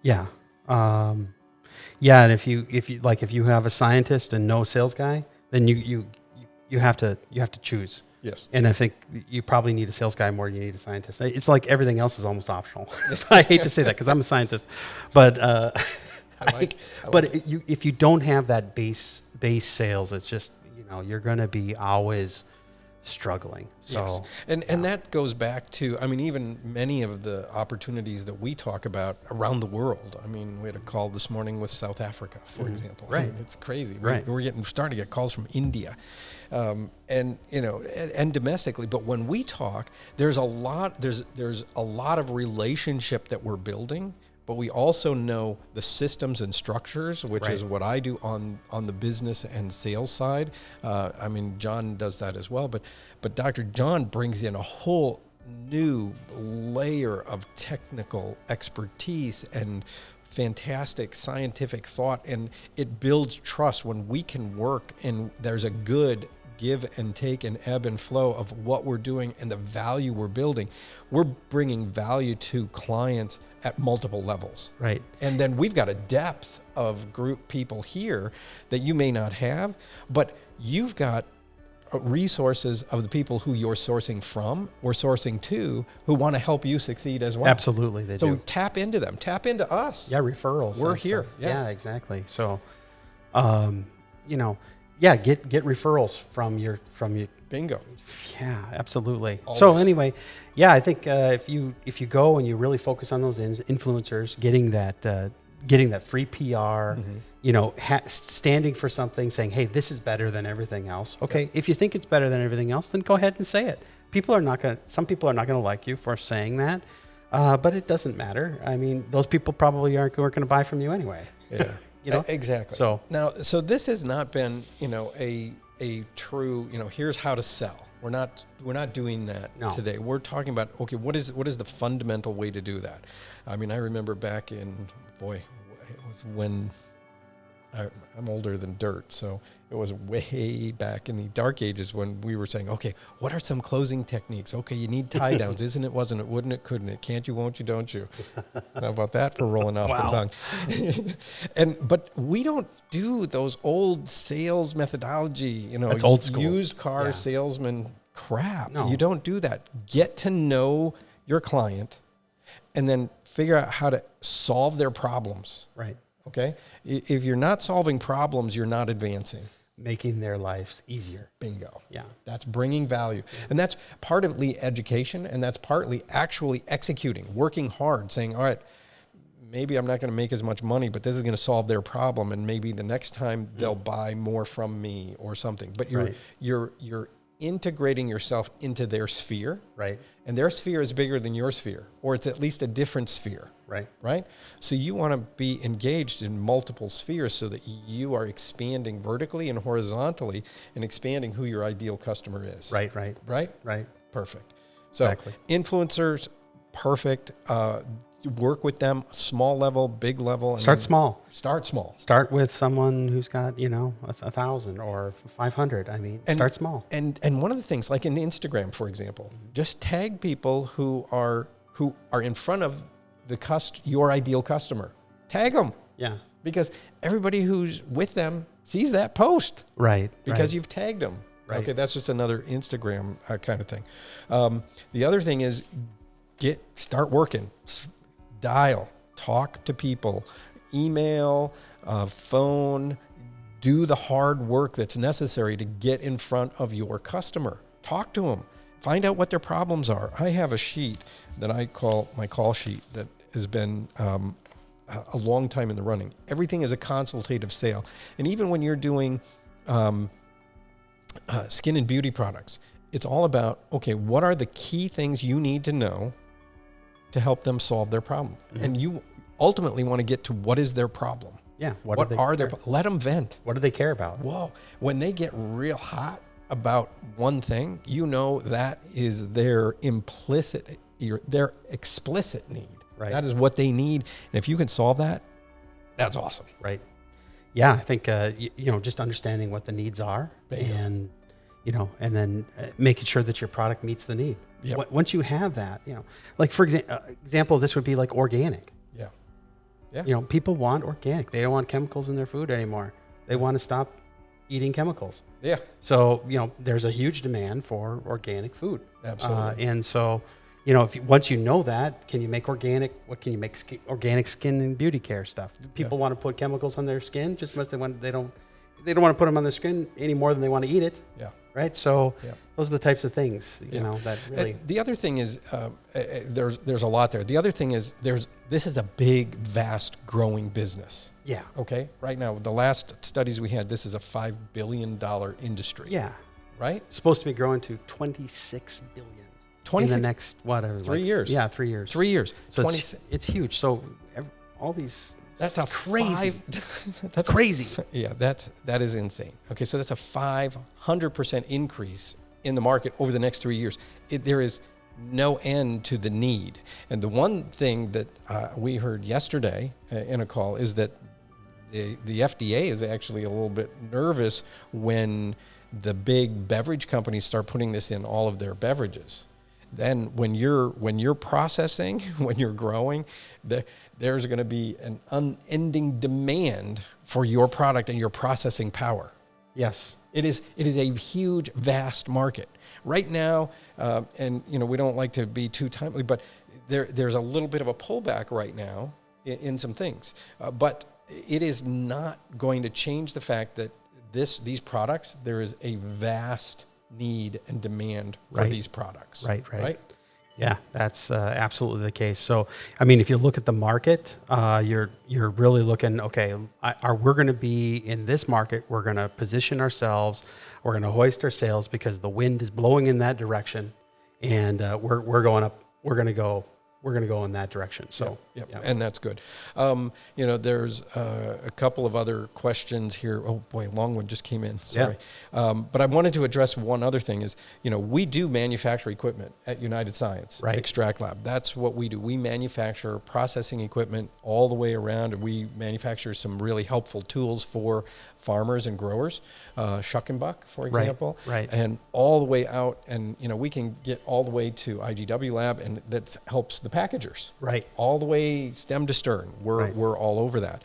Yeah. Yeah. And if you have a scientist and no sales guy, then you have to choose. Yes. And I think you probably need a sales guy more than you need a scientist. It's like everything else is almost optional. I hate to say that because I'm a scientist, but if you don't have that base sales, it's just, you're going to be always struggling. So, yes. And that goes back to, I mean, even many of the opportunities that we talk about around the world. I mean, we had a call this morning with South Africa, for example. Right. I mean, it's crazy. Right. We're starting to get calls from India, and domestically. But when we talk, there's a lot of relationship that we're building. But we also know the systems and structures, which is what I do on the business and sales side. I mean, Jon does that as well. But Dr. Jon brings in a whole new layer of technical expertise and fantastic scientific thought, and it builds trust when we can work and there's a good give and take and ebb and flow of what we're doing and the value we're building. We're bringing value to clients at multiple levels. Right. And then we've got a depth of group people here that you may not have, but you've got resources of the people who you're sourcing from or sourcing to who want to help you succeed as well. Absolutely. They do. Tap into them, tap into us. Yeah. Referrals. We're here. Yeah, exactly. So, get referrals from your. Bingo. Yeah, absolutely. Always. So anyway, I think if you go and you really focus on those influencers, getting that free PR, standing for something, saying, hey, this is better than everything else. Okay, if you think it's better than everything else, then go ahead and say it. Some people are not going to like you for saying that, but it doesn't matter. I mean, those people probably aren't going to buy from you anyway. Yeah. Exactly. So this has not been, a true, here's how to sell. We're not doing that today. We're talking about, okay, what is the fundamental way to do that? I mean, I remember back in, it was when I'm older than dirt. So it was way back in the dark ages when we were saying, okay, what are some closing techniques? Okay, you need tie downs. Isn't it, wasn't it, wouldn't it, couldn't it? Can't you, won't you, don't you? How about that for rolling off the tongue? But we don't do those old sales methodology, That's old school. Used car salesman crap. No. You don't do that. Get to know your client and then figure out how to solve their problems. Right. Okay? If you're not solving problems, you're not advancing. Making their lives easier. Bingo. Yeah. That's bringing value. And that's partly education, and that's partly actually executing, working hard, saying, all right, maybe I'm not going to make as much money, but this is going to solve their problem, and maybe the next time they'll buy more from me or something. But you're integrating yourself into their sphere. Right. And their sphere is bigger than your sphere, or it's at least a different sphere. Right. Right? So you want to be engaged in multiple spheres so that you are expanding vertically and horizontally and expanding who your ideal customer is. Right. Perfect. So exactly. Influencers, perfect. Work with them, small level, big level. Start small. Start with someone who's got, 1,000 or 500. I mean, start small. And one of the things, like in Instagram, for example, just tag people who are in front of your ideal customer. Tag them. Yeah. Because everybody who's with them sees that post. Right. Because you've tagged them. Right. Okay, that's just another Instagram kind of thing. The other thing is start working. Dial, talk to people, email, phone, do the hard work that's necessary to get in front of your customer. Talk to them. Find out what their problems are. I have a sheet that I call my call sheet that has been a long time in the running. Everything is a consultative sale. And even when you're doing skin and beauty products, it's all about, okay, what are the key things you need to know to help them solve their problem? Mm-hmm. And you ultimately want to get to what is their problem. Yeah. What are their let them vent. What do they care about? Whoa. When they get real hot about one thing, that is their explicit need. Right. That is what they need. And if you can solve that, that's awesome. Right. Yeah, I think just understanding what the needs are, and and then making sure that your product meets the need. Yep. Once you have that, like for example, this would be like organic. Yeah. Yeah. People want organic. They don't want chemicals in their food anymore. They want to stop eating chemicals. Yeah. So there's a huge demand for organic food. Absolutely. And so once you know that, can you make organic? What can you make? Organic skin and beauty care stuff. People want to put chemicals on their skin just because they don't want to put them on their skin any more than they want to eat it. Yeah. Right. So those are the types of things that really. The other thing is there's a lot there. The other thing is this is a big, vast, growing business. Yeah. Okay. Right now, the last studies we had, this is a $5 billion industry. Yeah. Right. It's supposed to be growing to 26 billion. 26 in the next whatever 3 years. Yeah, 3 years. 3 years. So it's huge. So all these. That's a crazy. That's crazy. That is insane. Okay, so that's a 500% increase in the market over the next 3 years. There is no end to the need. And the one thing that we heard yesterday in a call is that the FDA is actually a little bit nervous when the big beverage companies start putting this in all of their beverages. Then when you're processing, when you're growing, there's going to be an unending demand for your product and your processing power. Yes. It is a huge, vast market. Right now, and we don't like to be too timely, but there's a little bit of a pullback right now in some things. But it is not going to change the fact that these products, there is a vast need and demand for these products. Right. Yeah, that's absolutely the case. So, I mean, if you look at the market, you're really looking, okay, we're going to be in this market, we're going to position ourselves, we're going to hoist our sails because the wind is blowing in that direction, and we're going up, we're going to go in that direction. So, yep. And that's good. There's a couple of other questions here. Oh boy, long one just came in. Sorry. But I wanted to address one other thing is, we do manufacture equipment at United Science, extraktLAB. That's what we do. We manufacture processing equipment all the way around, and we manufacture some really helpful tools for farmers and growers, shuck and buck, for example, and all the way out. And, we can get all the way to IGW Lab, and that helps the packagers, all the way stem to stern. We're all over that.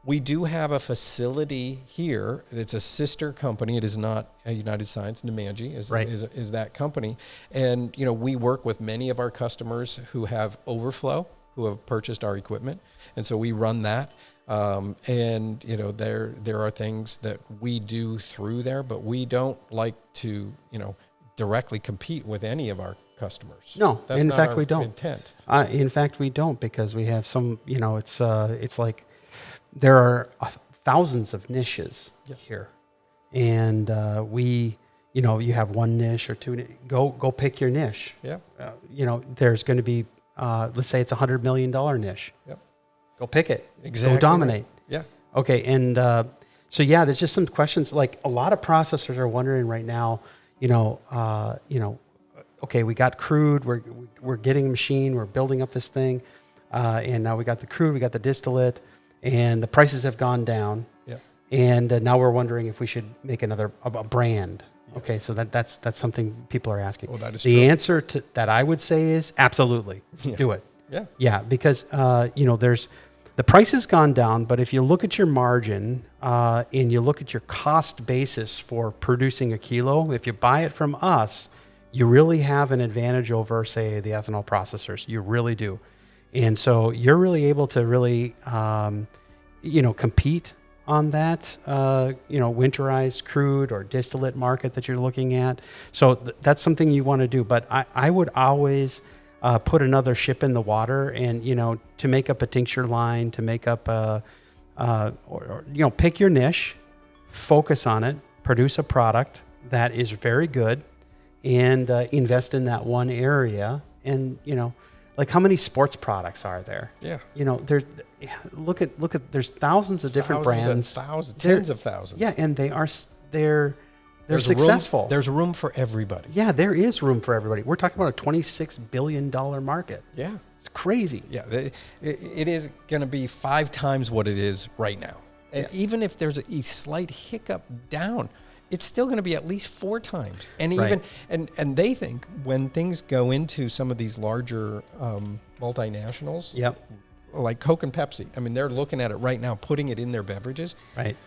We do have a facility here. It's a sister company. It is not a United Science. Nemanji is that company. And, we work with many of our customers who have overflow, who have purchased our equipment. And so we run that. And, there are things that we do through there, but we don't like to, directly compete with any of our customers. No, that's in not fact, our we don't. Intent. In fact, we don't, because we have some, it's like there are thousands of niches here. And you have one niche or two. Go pick your niche. Yeah. There's going to be, let's say it's $100 million niche. Yep. Go pick it. Exactly. Go dominate. Yeah. Okay. And so, there's just some questions. Like a lot of processors are wondering right now, okay, we got crude, we're getting a machine, we're building up this thing, and now we got the crude, we got the distillate, and the prices have gone down. Yeah. And now we're wondering if we should make a brand. Yes. Okay, so that's something people are asking. Well, that is the true. answer to that I would say is absolutely do it. Yeah. Yeah, because there's the price has gone down, but if you look at your margin and you look at your cost basis for producing a kilo, if you buy it from us, you really have an advantage over, say, the ethanol processors. You really do. And so you're really able to really, compete on that, winterized crude or distillate market that you're looking at. So that's something you want to do. But I would always put another ship in the water, and, to make up a tincture line, to make up pick your niche, focus on it, produce a product that is very good, and invest in that one area. And, like how many sports products are there? Yeah. There's look at there's thousands of different brands. Tens of thousands. Yeah, and they're There's successful. There's room for everybody. Yeah, there is room for everybody. We're talking about a $26 billion market. Yeah. It's crazy. Yeah, it is going to be 5 times what it is right now. And even if there's a slight hiccup down, it's still going to be at least 4 times. And even and they think when things go into some of these larger multinationals, like Coke and Pepsi, I mean, they're looking at it right now, putting it in their beverages. Right.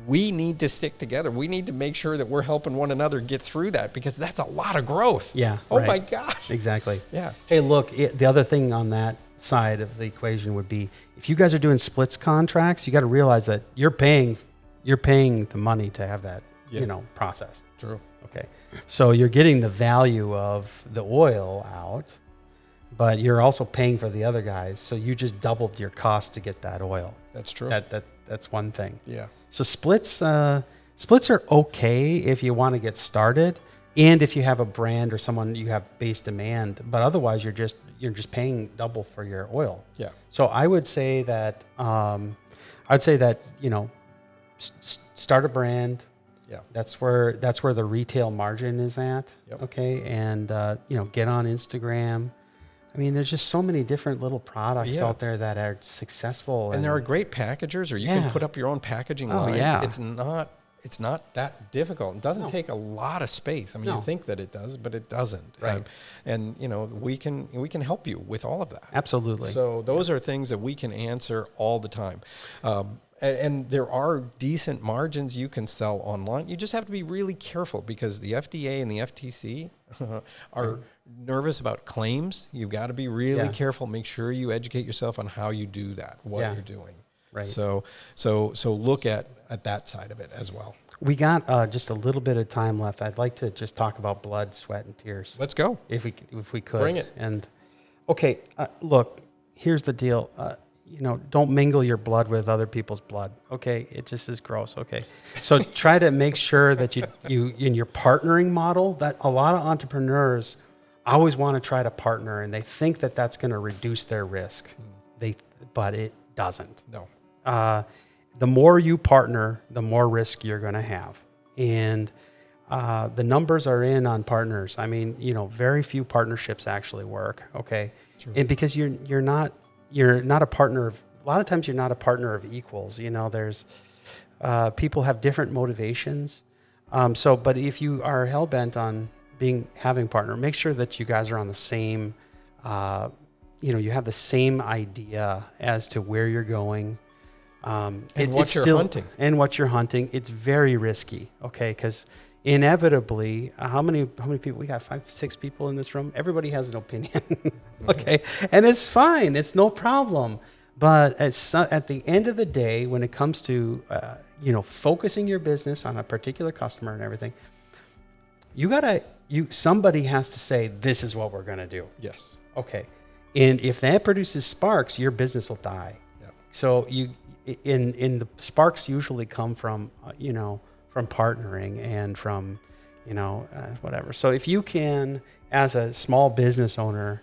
We need to stick together. We need to make sure that we're helping one another get through that, because that's a lot of growth. Yeah. Oh my gosh. Exactly. Yeah. Hey, look, the other thing on that side of the equation would be, if you guys are doing splits contracts, you got to realize that you're paying the money to have that, processed. True. Okay. So you're getting the value of the oil out, but you're also paying for the other guys. So you just doubled your cost to get that oil. That's true. That's one thing. Yeah. So splits are okay if you want to get started, and if you have a brand or someone you have base demand. But otherwise, you're just paying double for your oil. Yeah. So I would say that start a brand. Yeah. That's where the retail margin is at. Yep. Okay, and get on Instagram. I mean, there's just so many different little products out there that are successful. And there are great packagers, or you can put up your own packaging line. Yeah. It's not that difficult. It doesn't take a lot of space. I mean, you think that it does, but it doesn't. Right. And we can help you with all of that. Absolutely. So those are things that we can answer all the time. And there are decent margins you can sell online. You just have to be really careful, because the FDA and the FTC are nervous about claims. You've got to be really careful. Make sure you educate yourself on how you do that, what you're doing. Right. So look at that side of it as well. We got just a little bit of time left. I'd like to just talk about blood, sweat, and tears. Let's go. If we could. Bring it. And okay, look, here's the deal. Don't mingle your blood with other people's blood. Okay, it just is gross. Okay, so try to make sure that you in your partnering model, that a lot of entrepreneurs always want to try to partner, and they think that that's going to reduce their risk. But it doesn't. No. The more you partner, the more risk you're going to have, and the numbers are in on partners. I mean, very few partnerships actually work. Okay, True. And because you're not a partner of, a lot of times you're not a partner of equals. There's people have different motivations. But if you are hell bent on having partner, make sure that you guys are on the same, you have the same idea as to where you're going. And what you're hunting. And what you're hunting. It's very risky, okay? Because inevitably, how many people? We got 5, 6 people in this room. Everybody has an opinion, okay? And it's fine. It's no problem. But at the end of the day, when it comes to, focusing your business on a particular customer and everything, somebody has to say, this is what we're going to do. Yes. Okay. And if that produces sparks, your business will die. Yep. So in the sparks usually come from, from partnering and from, whatever. So if you can, as a small business owner,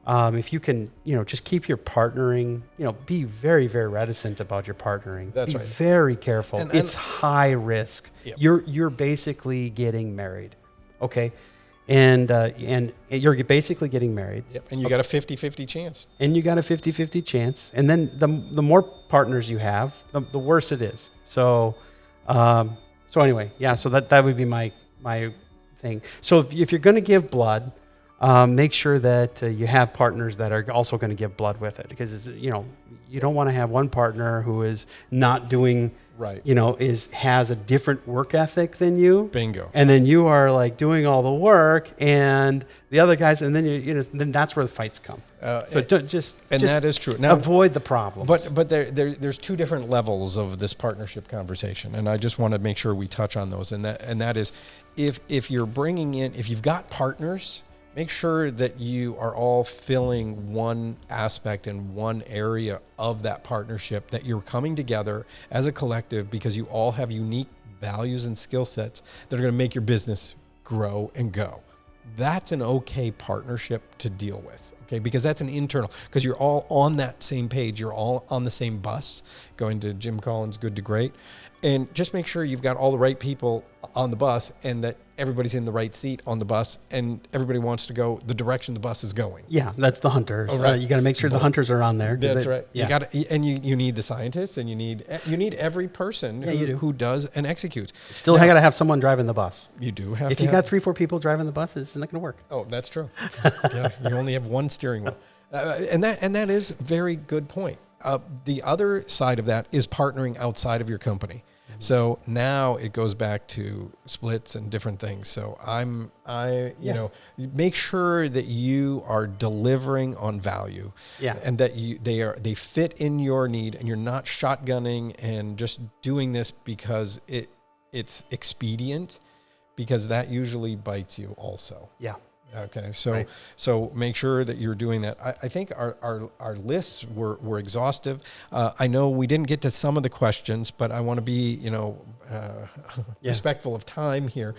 if you can, just keep your partnering, be very, very reticent about your partnering. That's be right. Very careful. And it's high risk. Yep. You're basically getting married. Okay. And you're basically getting married. Yep. And you got a 50-50 chance. And you got a 50-50 chance. And then the more partners you have, the worse it is. So anyway, so that would be my thing. So if you're going to give blood, make sure that you have partners that are also going to give blood with it, because you don't want to have one partner who is not doing right. Has a different work ethic than you. Bingo. And then you are like doing all the work, and the other guys, and then then that's where the fights come. That is true. Now, avoid the problems. But there's 2 different levels of this partnership conversation, and I just want to make sure we touch on those. And that is, if you're bringing in, if you've got partners, make sure that you are all filling one aspect in one area of that partnership, that you're coming together as a collective because you all have unique values and skill sets that are going to make your business grow and go. That's an okay partnership to deal with, okay? Because that's an internal, because you're all on that same page. You're all on the same bus, going to Jim Collins' Good to Great. And just make sure you've got all the right people on the bus and that everybody's in the right seat on the bus and everybody wants to go the direction the bus is going. Yeah, that's the hunters. Oh, right. You got to make sure the hunters are on there. That's right. Yeah. You got to, and you need the scientists, and you need every person who does and executes. Still, I got to have someone driving the bus. You do have. If you got 3-4 people driving the bus, it's not going to work. Oh, that's true. Yeah, you only have one steering wheel, and that is a very good point. The other side of that is partnering outside of your company. So now it goes back to splits and different things. So you know, make sure that you are delivering on value, and that they fit in your need, and you're not shotgunning and just doing this because it's expedient, because that usually bites you also. Yeah. Okay, so make sure that you're doing that. I think our lists were exhaustive. I know we didn't get to some of the questions, but I want to be respectful of time here.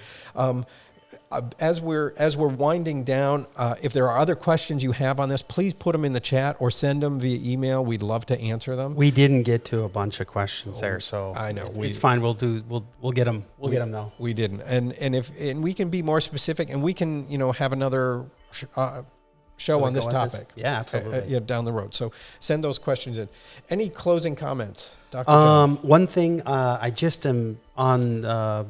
As we're winding down, if there are other questions you have on this, please put them in the chat or send them via email. We'd love to answer them. We didn't get to a bunch of questions there, so I know it's fine. We'll get them. We'll get them though. We didn't, and we can be more specific, and we can have another show on this topic. Yeah, absolutely. Down the road. So send those questions in. Any closing comments, Dr. Jon? One thing, I just am on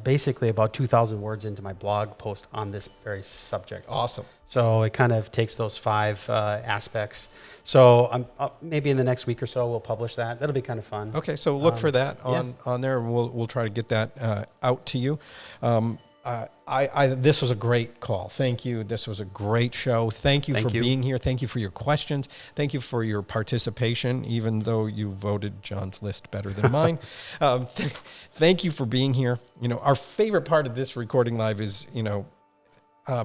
basically about 2,000 words into my blog post on this very subject. Awesome. So it kind of takes those 5 aspects. So maybe in the next week or so we'll publish that. That'll be kind of fun. Okay, so look for that on there, and we'll try to get that out to you. This was a great call. Thank you. This was a great show. Thank you for being here. Thank you for your questions. Thank you for your participation, even though you voted John's list better than mine. Thank you for being here. Our favorite part of this recording live is,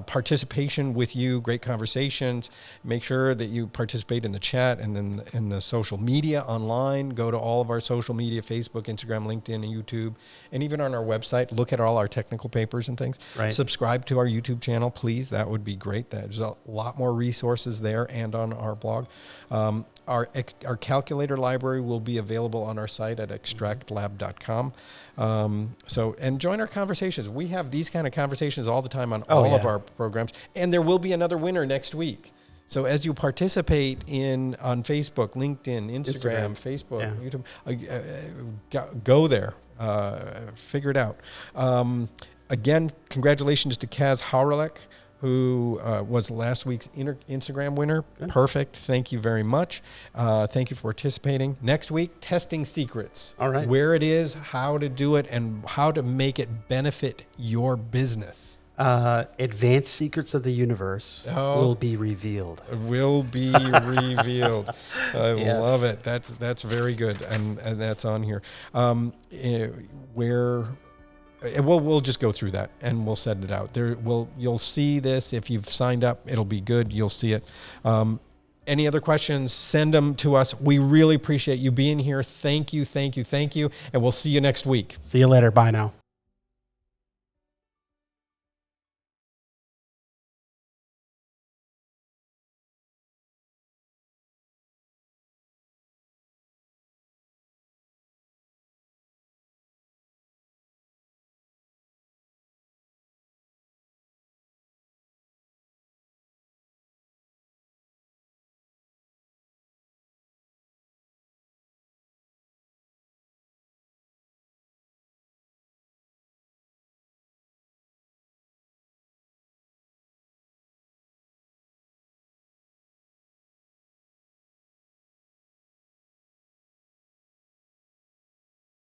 participation with you, great conversations. Make sure that you participate in the chat and then in the social media online. Go to all of our social media, Facebook, Instagram, LinkedIn, and YouTube, and even on our website. Look at all our technical papers and things. Right. Subscribe to our YouTube channel, please. That would be great. There's a lot more resources there and on our blog. Our calculator library will be available on our site at extraktLAB.com. And join our conversations. We have these kind of conversations all the time on all of our programs, and there will be another winner next week. So as you participate on Facebook, LinkedIn, Instagram. Facebook, YouTube, go there, figure it out. Again, congratulations to Kaz Howrelek, who was last week's Instagram winner. Good. Perfect. Thank you very much. Thank you for participating. Next week, testing secrets. All right. Where it is, how to do it, and how to make it benefit your business. Advanced secrets of the universe will be revealed. Will be revealed. I love it. That's very good, and that's on here. We'll just go through that and we'll set it out. You'll see this if you've signed up. It'll be good. You'll see it. Any other questions? Send them to us. We really appreciate you being here. Thank you, and we'll see you next week. See you later. Bye now.